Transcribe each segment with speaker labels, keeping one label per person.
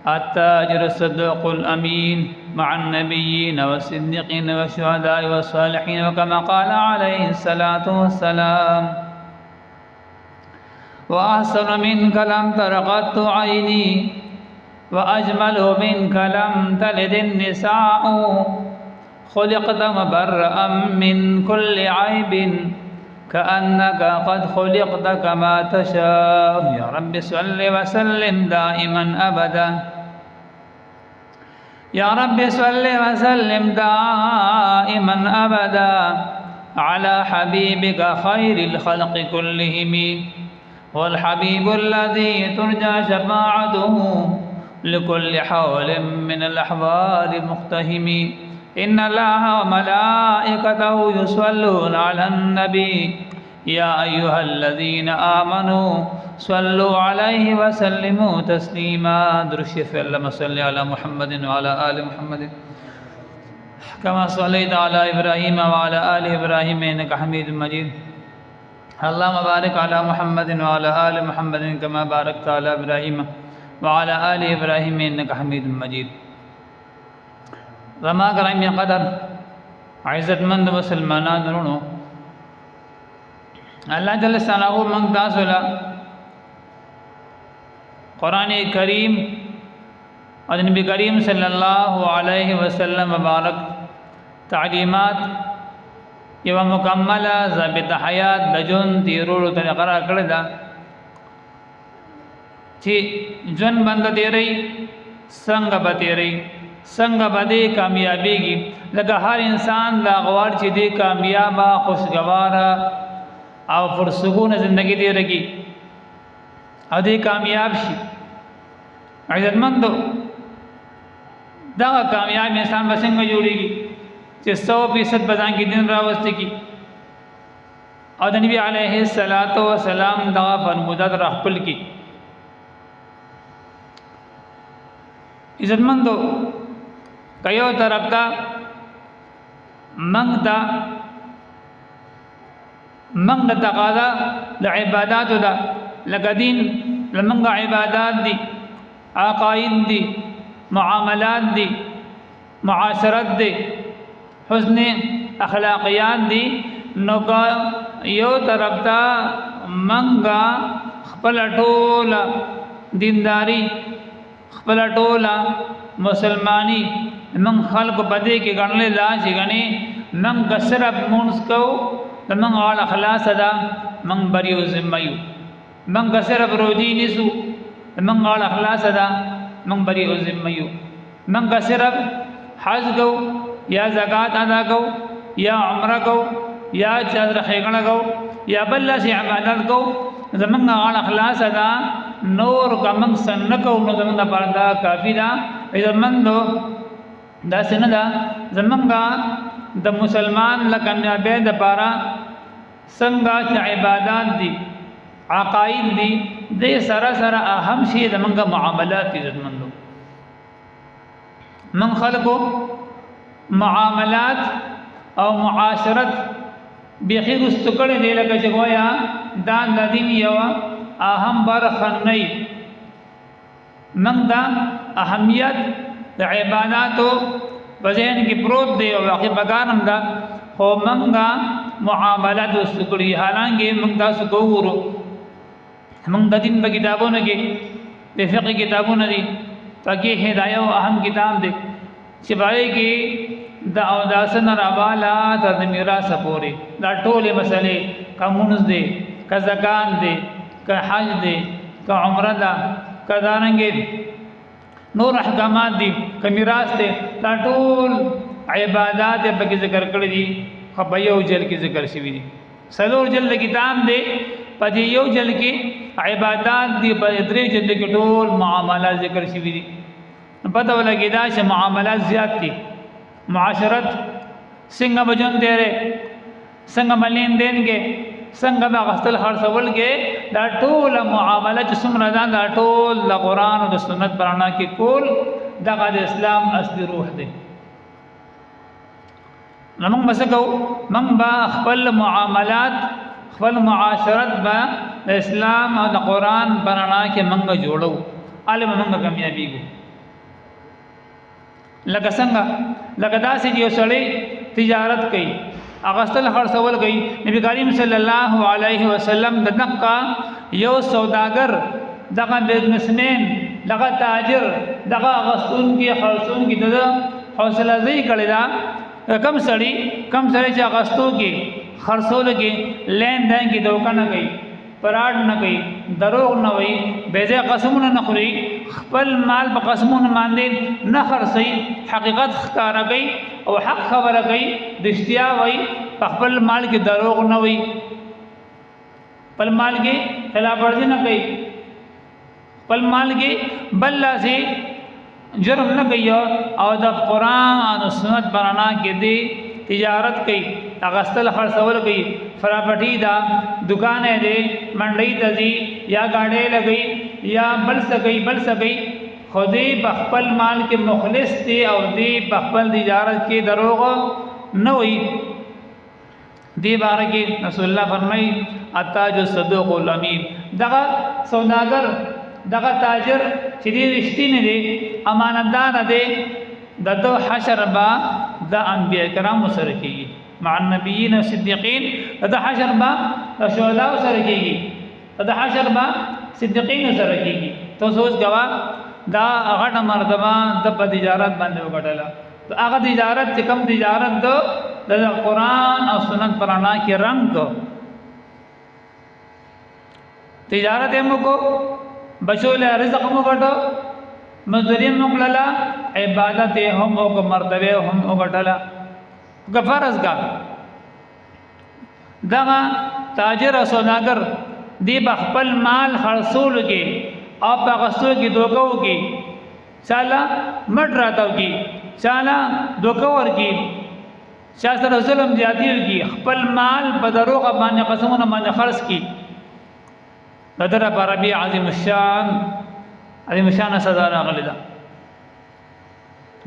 Speaker 1: التاجر الصدوق الأمين مع النبيين والصديقين والشهداء والصالحين، وكما قال عليه الصلاة والسلام: وأحسن منك لم تر قط عيني، وأجمل منك لم تلد النساء، خلقت مبرأ من كل عيب، كأنك قد خلقت كما تشاء. يا رب صل وسلم دائما أبدا، يا رب صل وسلم دائما أبدا على حبيبك خير الخلق كلهم، والحبيب الذي ترجى شفاعته لكل حول من الأحوال مقتهم. إن الله وملائكته يصلون على النبي، يا أيها الذين آمنوا صلوا عليه وسلموا تسليما. درشف اللهم صل على محمد وعلى آل محمد كما صليت على إبراهيم وعلى آل إبراهيم إنك حميد مجيد. اللهم بارك على محمد وعلى آل محمد كما باركت على إبراهيم وعلى آل إبراهيم إنك حميد مجيد. رما گرامی قدر عزت مند مسلمانان رونو، اللہ جل ثناؤہ منگ تاسولا قرآن کریم اور نبی کریم صلی اللہ علیہ وسلم مبارک تعلیمات یو مکمل ضابط حیات دجون تیرولو طریقہ کردہ چی جن بند تیری سنگ بتیری سنگ بدے کامیابی گی لگا ہر انسان دا غوار چی دے کامیابا خوشگوارا او فرسکون زندگی دے رگی او دے کامیاب شی. عزت مندو دا کامیاب انسان بسنگ جوڑی گی چی 100% بزان کی دن راوستی کی. او دا نبی علیہ السلام دا فرمودات رحپل کی. عزت مندو کئیو طرف تا منگ دا تقاضا دا عبادات دا لگا دین لمنگ عبادات دی، عقائد دی، معاملات دی، معاشرت دی، حسن اخلاقیات دی. نو کا یو طرف تا منگا خپل ټولا دینداری خپل ټولا مسلمانی من خلق بدے کے گھنلے لا چی گنے من کسرب مونس کو من آل اخلاص دا من بریو ذمہیو من کسرب روجی نسو من آل اخلاص دا من بریو ذمہیو من کسرب حج کو یا زکاة ادا کو یا عمرہ کو یا چادر خیگنہ کو یا بلہ سے عبادت کو زمن آل اخلاص دا نور کا من سنکو نو زمن دا پردہ کافی دا. زمن دو دا سندا زمن کا دا مسلمان لکنیابی دا پارا سنگا چا عبادات دی عقائد دی دے سرا سرا اہم شی زمن کا معاملات دی. زمن دو من خلقو معاملات او معاشرت بیخی گستکڑی دے لکا چگویا دان دا دین یوا اہم برخن نئی. من دا اہمیت دا عباداتو وزین کی پروت دے اور واقعی بگانم دا خو منگا معاملات سکڑی. حالانکہ منگ دا سکورو منگ دا دین با کتابوں نگے بے فقہ کتابوں ندی تاکہ ہدایہ و اہم کتاب دے سپائے کی دا اوداسن رابالا تا دمیرا سپورے دا ٹولے مسئلے کا منز دے کا زکاة دے کا حج دے کا عمرہ دا کا دارنگے نور احکامات دی کا میراث دے دا ٹول عبادات پاکی ذکر کر دی خبیو جل کی ذکر شوی دی. سلور جل کتاب دے پاکی یو جل کی عبادات دی پاکی دری جل کی ٹول معاملات ذکر شوی دی. پتہ والا گدا سے معاملات زیاد تھی. معاشرت سنگا بجن دے رہے سنگا ملین دین گے سنگا با غسل خرسول گے دا ٹول معاملات سمرا دا ٹول دا قرآن و دا سنت برانا کی کول دا قد اسلام اصل روح دے. نمانگ بسکو من با خپل معاملات خپل معاشرت با دا اسلام و دا قرآن برانا کی منگا جوڑو علم منگا کامیابی گو. لکه څنګه لکه داسې یو سړی تجارت کوي اغستل خرڅول کوي نبی کریم صلی الله علیه وسلم د دقه یو سوداګر دغه بزنسمن دغه تاجر دغه اغستون کې خرڅون کې د حوصله زی کړی دا کم سړی چې اغستو کې خرڅول کې لین دین کې دوکه نه کوي پراډ نه کوي دروغ نه وي بیځه قسمونه نه خوري خپل مال په قسمونه باندې نه خرڅي حقیقت ښکارا کوي او حق خبره کوي دشتیا وي خپل مال کې دروغ نه وي خپل مال کې خلاف ورزي نه کوي خپل مال کې بل لاسي جرم نه کوي او د قران او سنت برانا کې دی تجارت کوي اغستل خرڅول کوي فراپټی دا دکان دی منډي دزي یا گاډي لګي یا بل سګي خودي بخپل مال کې مخلص دي او دی بخپل تجارت کې دروغ نه وي دی باره کې رسول الله فرمایي اتاج الصدوق الامین دغه سوداګر دغه تاجر چې دی رښتینی دی امانتدار دی دغه حشر با د انبیاء کرام سره کېږي مع النبیین صدیقین دغه حشر با شهدا سره کېږي دغه حشر با صدیقین سره کېږي تو سوچ غوا دا هغه مرتبه د تجارت باندې وګټله هغه تجارت چې کم تجارت د قرآن او سنت پرانا کې رنگ کو تجارت هم کو بچو له رزق مو غټو مزدوری موکړه عبادت هم او مرتبه هم وګټله غفرز کا دغه تاجر او سوداګر دی بخپل مال خرصول کې او په غسو کې دوکو کې چاله مټ راتاو کې چاله دوکو ور کې شاسر ظلم زیاتیو کې خپل مال په دروغ باندې قسمونه باندې خرڅ کې بدر عربی عظیم الشان سزا راغلی ده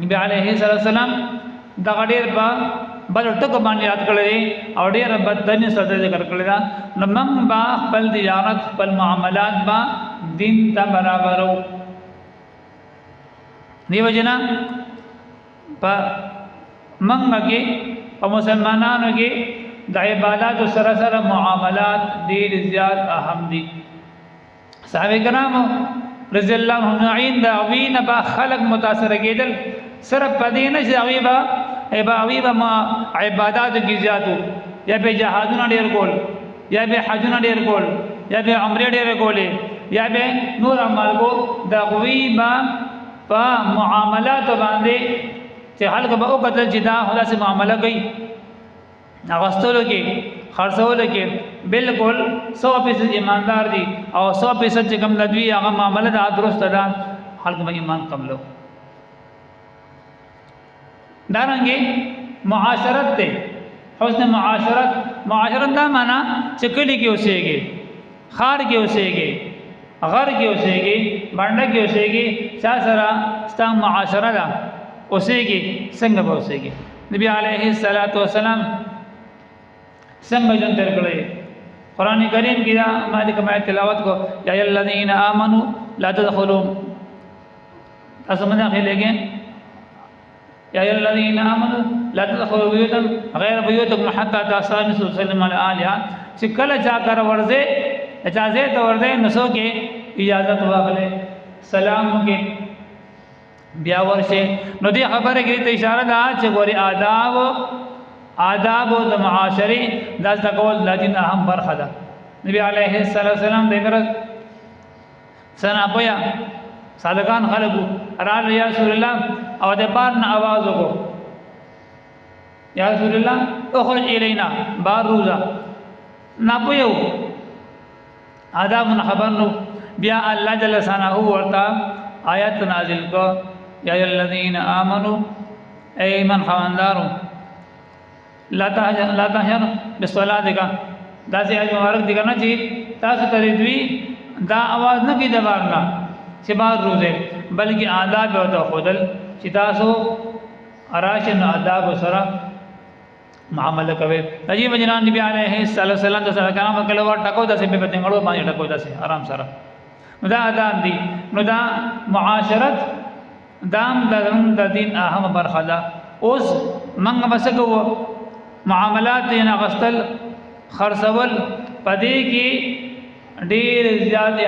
Speaker 1: نبی علیه السلام دا ډېر په بل ټکو باندې یاد کړی او ډېر بدني سزا ذکر کړی ده نو موږ با خپل تجارت خپل معاملات با دین ته برابرو دیو جنا په موږ کې او مسلمانانو کې د عبادت سره معاملات ډېر زیات اهم دي صحابه کرام رضی الله عنهم عند اوین با خلق متاثر کېدل صرف پدې نه چې اویبا ما عبادت کې زیاتو یا به جهادونه ډېر کول یا به حجونه ډېر کول یا به عمره ډېر کولې یا به نور اعمال کو دا غویبا په معاملات باندې چې خلق به او قتل چې دا خلاص معاملہ کوي اغستلو کې خرڅولو کې بالکل 100% ایماندار دي او 100% چې کوم لدوی هغه معاملہ دا درست ده خلق به ایمان قبلو دارنګه معاشرت ته حسن معاشرت دا معنا چې کلی کې اوسېږي خار کې اوسېږي غر کې اوسېږي باندې کې اوسېږي چا سره ستاسو معاشره ده اوسېږي څنګه به اوسېږي نبی عليه الصلاه والسلام څنګه جون تر کړی قران کریم کې دا مالک ما تلاوت کو یا الذین آمنو لا تدخلوا اسمنه خلګه یا الذین آمنو لا تدخلوا بیوتا غیر بیوتکم حتى تستأنسوا وتسلموا علی اهلها چې کله چا کار ورځي اجازه ته ورځي نسو کې اجازه واخلې سلام کې بیا ورشه نو دې خبره کې ته اشاره ده چې ګوري آداب او د معاشري داس تکول د دین اهم برخه ده نبی عليه السلام دغه سنا پویا صادقان خلقو رال یا رسول الله او د بار نه आवाज وکړو یا رسول الله اخرج الینا بار روزا نه پویو آداب خبر نو بیا الله جل ثانه ورتا آیات نازل کو یا الذین آمنو ایمن خواندارو لا تهجر بالصلاه کا داسې اج مبارک دي کنه چې تاسو ته دوی دا आवाज نه کی دبارنا چې بار روزه بلکې آداب او خودل چې تاسو اراشن آداب سره معاملہ کوي عجیب جنان نبی علیہ السلام د سره کلام کله ور ټکو داسې په پتنګړو باندې ټکو داسې آرام سره نو دا آداب دي نو دا معاشرت دام د دین اهم برخه ده. اوس منګه مسکو معاملات نه غستل خرڅول پدې کې ډېر زیات